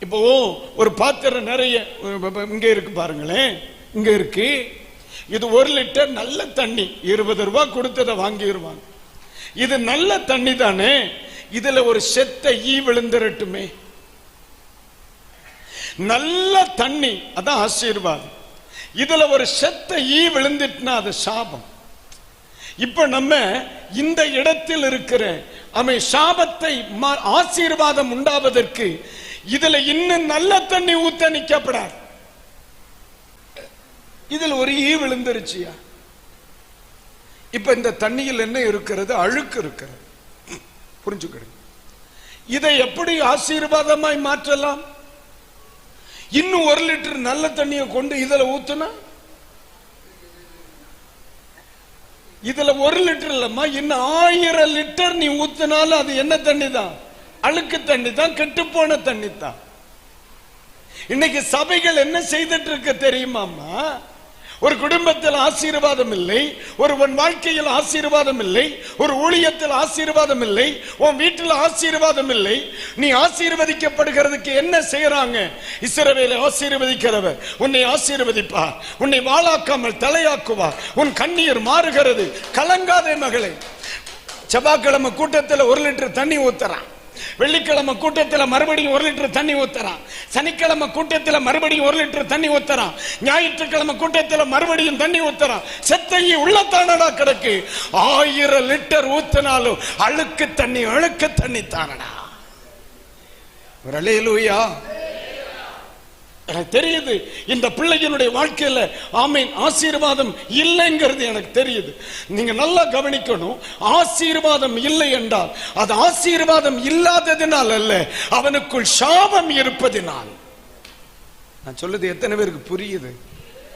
இப்போ ஒரு பாத்திரம் நிறைய இங்க இருக்கு பாருங்களேன், இங்க இருக்கு. இது 1 லிட்டர் நல்ல தண்ணி, 20 ரூபாய் கொடுத்ததை வாங்கிடுவாங்க. இது நல்ல தண்ணி தானே, இதுல ஒரு செத்த ஈ விழுந்துரட்டுமே. நல்ல தண்ணி அதான் ஆசீர்வாதம். இதுல ஒரு செத்த ஈ விழுந்துட்டுனா அது சாபம். இப்ப நம்ம இந்த இடத்தில் இருக்கிற சாபத்தை ஆசீர்வாதம் உண்டாவதற்கு இதுல இன்னும் நல்ல தண்ணி ஊத்த நிக்கப்படாது. இதுல ஒரு ஈ விழுந்துருச்சியா. இப்ப இந்த தண்ணியில் என்ன இருக்கிறது? அழுக்கு இருக்கிறது. புரிஞ்சுக்கிடுங்க. இதை எப்படி ஆசீர்வாதமாய் மாற்றலாம்? இன்னும் 1 லிட்டர் நல்ல தண்ணியை கொண்டு இதுல ஊத்துனா, இதுல 1 லிட்டர் இல்லம்மா, இன்னும் 1000 லிட்டர் நீ ஊத்தினாலும் அது என்ன தண்ணி தான்? அழுக்கு தண்ணி தான், கெட்டு போன தண்ணி தான். இன்னைக்கு சபைகள் என்ன செய்துட்டு இருக்க தெரியுமாமா? ஒரு குடும்பத்தில் ஆசீர்வாதம் இல்லை, ஒருவன் வாழ்க்கையில் ஆசீர்வாதம் இல்லை, ஒரு ஊழியத்தில் ஆசீர்வாதம் இல்லை, உன் வீட்டில் ஆசீர்வாதம் இல்லை. நீ ஆசீர்வதிக்கப்படுகிறதுக்கு என்ன செய்யறாங்க? இஸ்ரவேலை ஆசீர்வதிக்கிறவர் உன்னை ஆசீர்வதிப்பார், உன்னை வாளாக்காமல் தலையாக்குவார், உன் கண்ணீர் மாறுகிறது. கலங்காதே மகளே. செவ்வாய்க்கிழமை கூட்டத்தில் 1 லிட்டர் தண்ணி ஊத்துறான், வெள்ளிக்கிழமை கூட்டத்தில் மறுபடியும் 1 லிட்டர் தண்ணி ஊத்துறான், சனிக்கிழமை கூட்டத்தில் மறுபடியும் 1 லிட்டர் தண்ணி ஊத்துறான், ஞாயிற்றுக்கிழமை கூட்டத்தில் மறுபடியும் தண்ணி ஊத்துறான். செத்தையை உள்ளத்தானடா கிடக்கு. 1000 லிட்டர் ஊத்தினாலும் அழுக்கு தண்ணி தானடா. ஒரு அல்லேலூயா. எனக்கு தெரியுது இந்த பிள்ளைகளுடைய வாழ்க்கையில ஆமீன் ஆசீர்வாதம் இல்லைங்கிறது எனக்கு தெரியுது. நீங்க நல்லா கவனிக்கணும். ஆசீர்வாதம் இல்லை என்றால் அது ஆசீர்வாதம் இல்லாததினால் அல்ல, அவனுக்குள் சாபம் இருப்பதினால். நான் சொல்லுது எத்தனை பேருக்கு புரியுது?